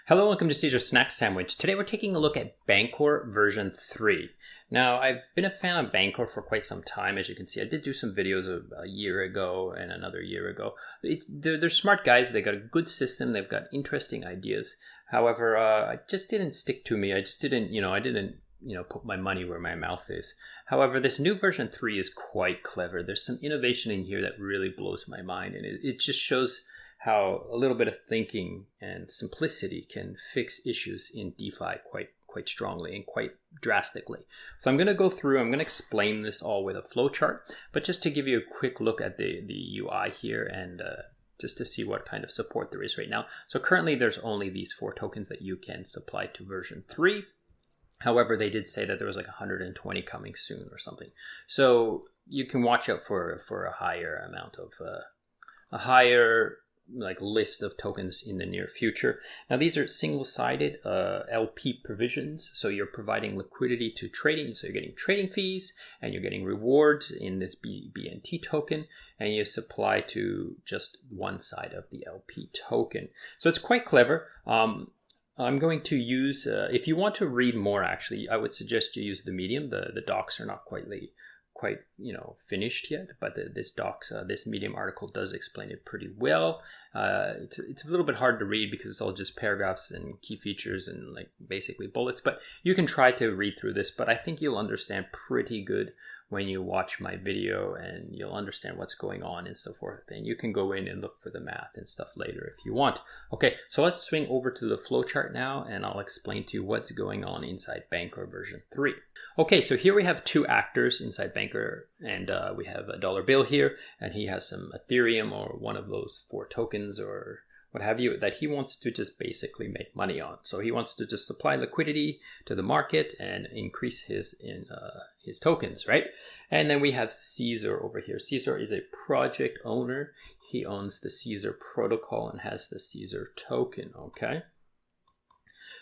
Hello, welcome to Caesar Snack Sandwich. Today we're taking a look at Bancor version 3. Now, I've been a fan of Bancor for quite some time. As you can see, I did do some videos a year ago and another year ago. They're smart guys. They got a good system. They've got interesting ideas. However, it just didn't stick to me. I just didn't, I didn't put my money where my mouth is. However, this new version 3 is quite clever. There's some innovation in here that really blows my mind, and it just shows how a little bit of thinking and simplicity can fix issues in DeFi quite strongly and quite drastically. So I'm going to go through, I'm going to explain this all with a flowchart, but just to give you a quick look at the UI here and just to see what kind of support there is right now. So currently there's only these 4 tokens that you can supply to version 3. However, they did say that there was like 120 coming soon or something. So you can watch out for a higher amount of, a higher list of tokens in the near future. Now these are single-sided LP provisions, so you're providing liquidity to trading, so you're getting trading fees and you're getting rewards in this BNT token, and you supply to just one side of the LP token. So it's quite clever. I'm going to use, if you want to read more, actually, I would suggest you use the Medium. The docs are not quite finished yet, but this Medium article does explain it pretty well. It's a little bit hard to read because it's all just paragraphs and key features and basically bullets, but you can try to read through this, but I think you'll understand pretty good when you watch my video, and you'll understand what's going on and so forth. And you can go in and look for the math and stuff later if you want. Okay, so let's swing over to the flowchart now, and I'll explain to you what's going on inside Bancor version 3. Okay, so here we have 2 actors inside Bancor, and we have a dollar bill here, and he has some Ethereum or one of those 4 tokens or what have you that he wants to just basically make money on. So he wants to just supply liquidity to the market and increase his tokens, right? And then we have CEAZOR over here. CEAZOR is a project owner. He owns the CEAZOR protocol and has the CEAZOR token, okay?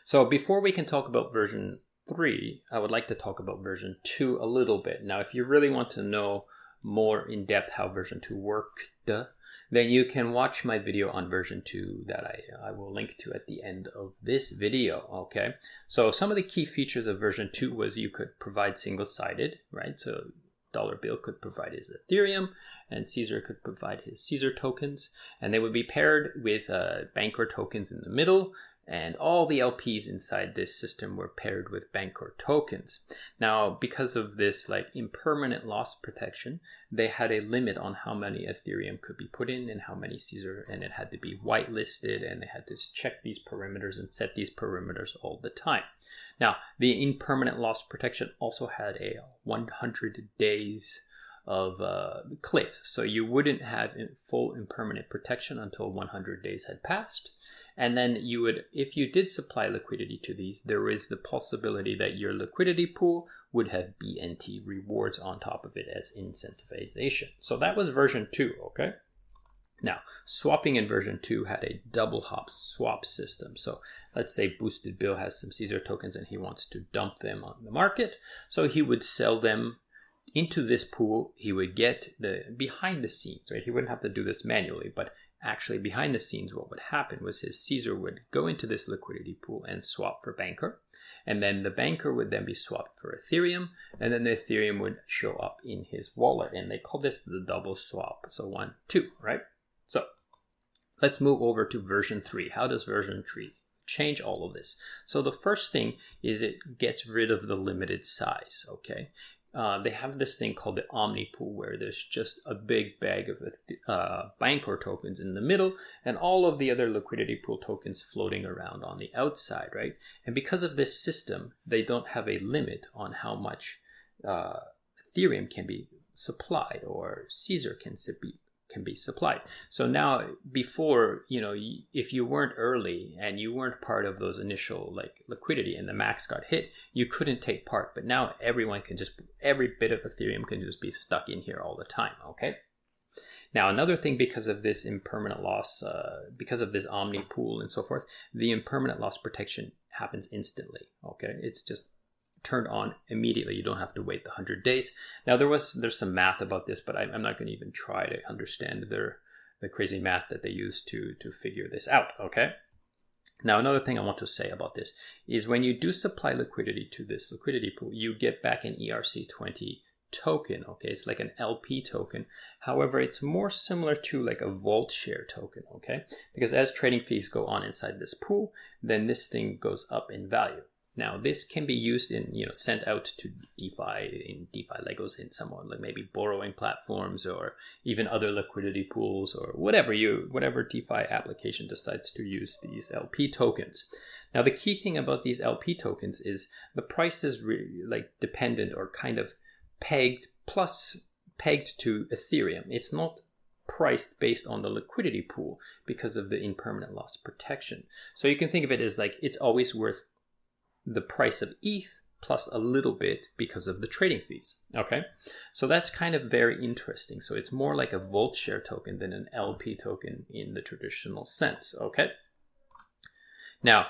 So before we can talk about version 3, I would like to talk about version 2 a little bit. Now, if you really want to know more in depth how version 2 worked, then you can watch my video on version 2 that I will link to at the end of this video, okay? So some of the key features of version 2 was you could provide single-sided, right? So dollar bill could provide his Ethereum, and CEAZOR could provide his CEAZOR tokens, and they would be paired with Bancor tokens in the middle, and all the LPs inside this system were paired with Bancor tokens. Now, because of this impermanent loss protection, they had a limit on how many Ethereum could be put in and how many CEAZOR, and it had to be whitelisted, and they had to check these perimeters and set these perimeters all the time. Now, the impermanent loss protection also had a 100 days of cliff, so you wouldn't have full impermanent protection until 100 days had passed. And then you would, if you did supply liquidity to these, there is the possibility that your liquidity pool would have BNT rewards on top of it as incentivization. So that was version 2, okay? Now, swapping in version 2 had a double hop swap system. So let's say Boosted Bill has some CEAZOR tokens and he wants to dump them on the market. So he would sell them into this pool. He would get the behind the scenes, right? He wouldn't have to do this manually, but actually behind the scenes what would happen was his CEAZOR would go into this liquidity pool and swap for Bancor, and then the Bancor would then be swapped for Ethereum, and then the Ethereum would show up in his wallet, and they call this the double swap. So 1, 2, right? So let's move over to version 3. How does version 3 change all of this? So the first thing is it gets rid of the limited size, okay? They have this thing called the Omnipool, where there's just a big bag of Bancor tokens in the middle and all of the other liquidity pool tokens floating around on the outside, right? And because of this system, they don't have a limit on how much Ethereum can be supplied or CEAZOR can be supplied. So now, before, if you weren't early and you weren't part of those initial liquidity and the max got hit, you couldn't take part. But now every bit of Ethereum can just be stuck in here all the time, okay? Now, another thing, because of this impermanent loss, because of this Omnipool and so forth, the impermanent loss protection happens instantly, okay? It's just turned on immediately. You don't have to wait the 100 days. Now, there's some math about this, but I'm not going to even try to understand the crazy math that they use to figure this out, okay? Now, another thing I want to say about this is when you do supply liquidity to this liquidity pool, you get back an ERC20 token. Okay, it's like an LP token. However, it's more similar to like a vault share token. Okay, because as trading fees go on inside this pool, then this thing goes up in value. Now, this can be used in, sent out to DeFi, in DeFi Legos, in someone like maybe borrowing platforms or even other liquidity pools or whatever DeFi application decides to use these LP tokens. Now, the key thing about these LP tokens is the price is dependent or kind of pegged to Ethereum. It's not priced based on the liquidity pool because of the impermanent loss protection. So you can think of it as like it's always worth the price of ETH plus a little bit because of the trading fees. Okay, so that's kind of very interesting. So it's more like a vault share token than an LP token in the traditional sense. Okay, now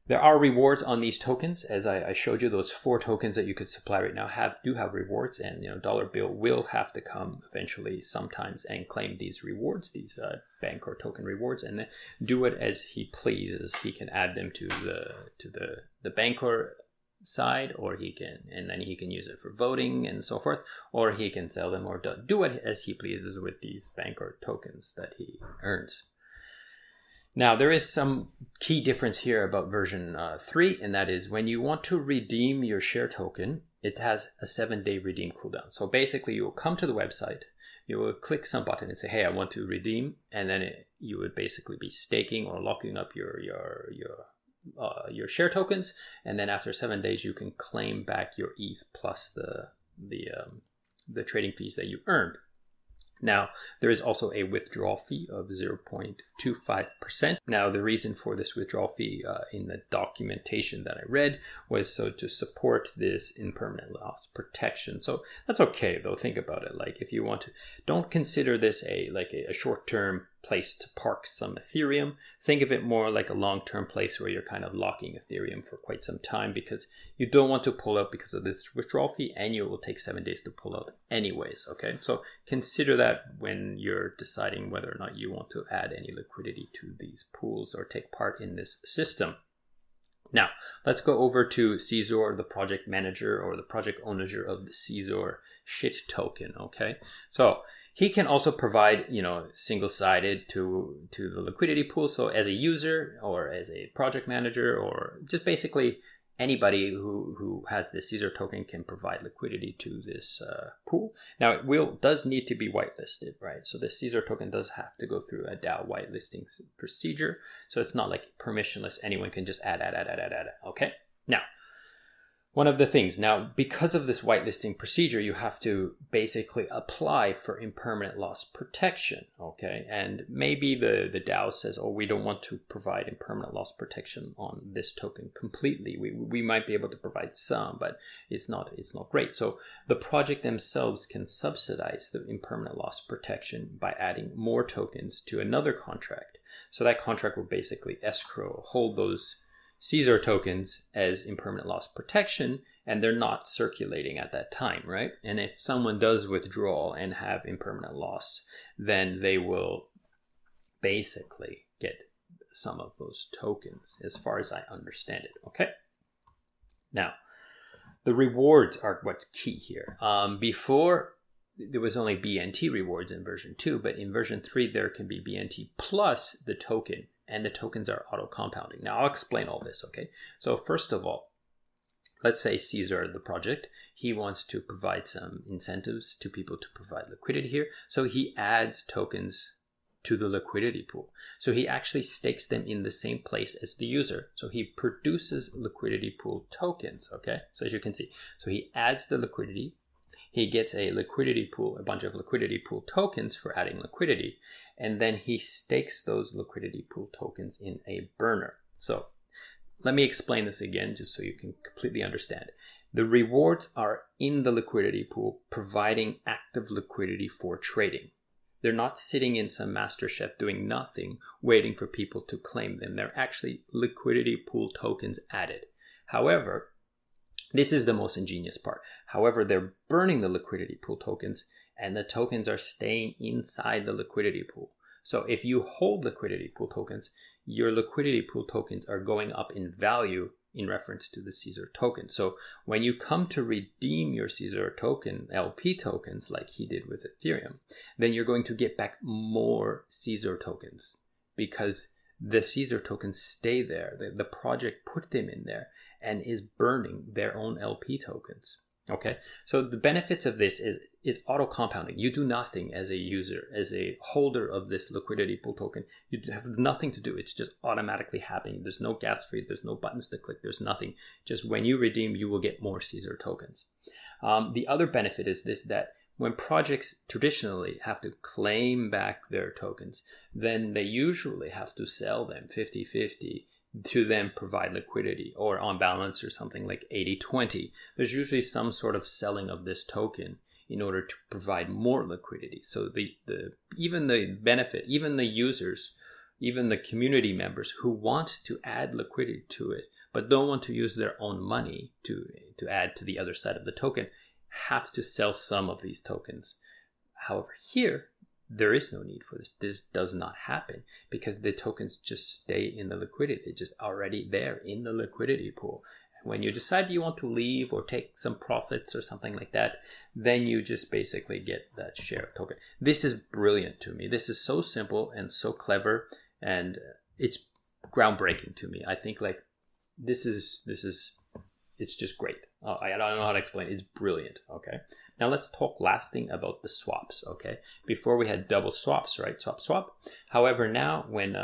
there are rewards on these tokens. As I showed you, those 4 tokens that you could supply right now do have rewards, and Dollar Bill will have to come eventually sometimes and claim these rewards, these Bancor token rewards, and then do it as he pleases. He can add them to the Bancor side, or he can use it for voting and so forth, or he can sell them or do it as he pleases with these Bancor tokens that he earns. Now, there is some key difference here about version 3, and that is when you want to redeem your share token, it has a 7-day redeem cooldown. So basically, you will come to the website, you will click some button and say, hey, I want to redeem, and then you would basically be staking or locking up your share tokens, and then after 7 days, you can claim back your ETH plus the trading fees that you earned. Now, there is also a withdrawal fee of 0.25%. Now, the reason for this withdrawal fee in the documentation that I read was so to support this impermanent loss protection. So that's okay, though. Think about it. Like, if you want to, don't consider this a short-term place to park some Ethereum. Think of it more like a long-term place where you're kind of locking Ethereum for quite some time, because you don't want to pull out because of this withdrawal fee, and you will take 7 days to pull out anyways. Okay, so consider that when you're deciding whether or not you want to add any liquidity to these pools or take part in this system. Now, let's go over to CEAZOR, the project manager or the project owner of the CEAZOR shit token. Okay, so he can also provide, single-sided to the liquidity pool. So as a user or as a project manager or just basically anybody who has this CEAZOR token can provide liquidity to this pool. Now, it does need to be whitelisted, right? So the CEAZOR token does have to go through a DAO whitelisting procedure. So it's not like permissionless. Anyone can just add. Okay. Now, one of the things, because of this whitelisting procedure, you have to basically apply for impermanent loss protection, okay? And maybe the DAO says, oh, we don't want to provide impermanent loss protection on this token completely. We might be able to provide some, but it's not great. So the project themselves can subsidize the impermanent loss protection by adding more tokens to another contract. So that contract will basically hold those CEAZOR tokens as impermanent loss protection, and they're not circulating at that time, right? And if someone does withdraw and have impermanent loss, then they will basically get some of those tokens, as far as I understand it, okay? Now, the rewards are what's key here. Before, there was only BNT rewards in version 2, but in version 3, there can be BNT plus the token, and the tokens are auto-compounding. Now, I'll explain all this, okay? So first of all, let's say CEAZOR, the project, he wants to provide some incentives to people to provide liquidity here. So he adds tokens to the liquidity pool. So he actually stakes them in the same place as the user. So he produces liquidity pool tokens, okay? So as you can see, so he adds the liquidity. He gets a bunch of liquidity pool tokens for adding liquidity, and then he stakes those liquidity pool tokens in a burner. So let me explain this again, just so you can completely understand. The rewards are in the liquidity pool, providing active liquidity for trading. They're not sitting in some master chef doing nothing, waiting for people to claim them. They're actually liquidity pool tokens added. However, this is the most ingenious part. However, they're burning the liquidity pool tokens, and the tokens are staying inside the liquidity pool. So if you hold liquidity pool tokens, your liquidity pool tokens are going up in value in reference to the CEAZOR token. So when you come to redeem your CEAZOR token, LP tokens, like he did with Ethereum, then you're going to get back more CEAZOR tokens because the CEAZOR tokens stay there. The project put them in there and is burning their own LP tokens. Okay, so the benefits of this is auto compounding. You do nothing as a user, as a holder of this liquidity pool token. You have nothing to do. It's just automatically happening. There's no gas fee. There's no buttons to click. There's nothing. Just when you redeem, you will get more CEAZOR tokens. The other benefit is this, that when projects traditionally have to claim back their tokens, then they usually have to sell them 50-50 to then provide liquidity, or on balance or something like 80-20. There's usually some sort of selling of this token in order to provide more liquidity. So even the benefit, even the users, even the community members who want to add liquidity to it, but don't want to use their own money to add to the other side of the token, have to sell some of these tokens. However, here, there is no need for this. This does not happen because the tokens just stay in the liquidity. They're just already there in the liquidity pool. When you decide you want to leave or take some profits or something like that, then you just basically get that share token. This is brilliant to me. This is so simple and so clever, and it's groundbreaking to me. I think like this is it's just great. I don't know how to explain it. It's brilliant. Okay. Now let's talk last thing about the swaps. Okay. Before we had double swaps, right? Swap. However, now when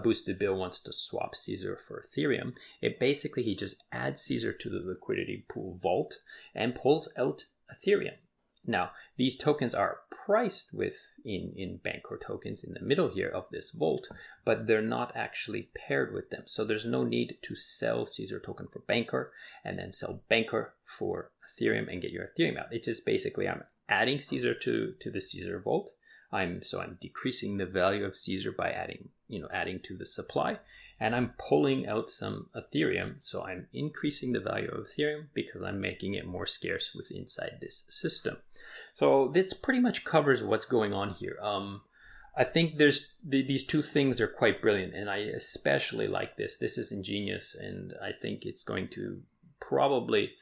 Boosted Bill wants to swap CEAZOR for Ethereum, he just adds CEAZOR to the liquidity pool vault and pulls out Ethereum. Now, these tokens are priced in Bancor tokens in the middle here of this vault, but they're not actually paired with them. So there's no need to sell CEAZOR token for Bancor and then sell Bancor for Ethereum and get your Ethereum out. It's just basically I'm adding CEAZOR to the CEAZOR vault. I'm decreasing the value of CEAZOR by adding to the supply, and I'm pulling out some Ethereum. So I'm increasing the value of Ethereum because I'm making it more scarce inside this system. So this pretty much covers what's going on here. I think these two things are quite brilliant, and I especially like this. This is ingenious, and I think it's going to probably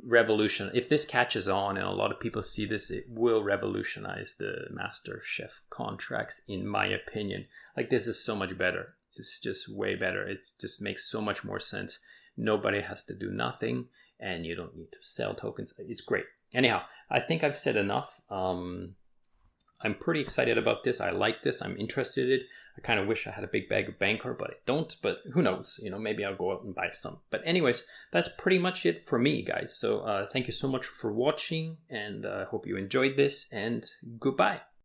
revolution. If this catches on and a lot of people see this, it will revolutionize the Master Chef contracts, in my opinion. Like, this is so much better. It's just way better. It just makes so much more sense. Nobody has to do nothing, and you don't need to sell tokens. It's great. Anyhow, I think I've said enough. I'm pretty excited about this. I like this. I'm interested in it. I kind of wish I had a big bag of Bancor, but I don't. But who knows? Maybe I'll go out and buy some. But anyways, that's pretty much it for me, guys. So thank you so much for watching, and I hope you enjoyed this, and goodbye.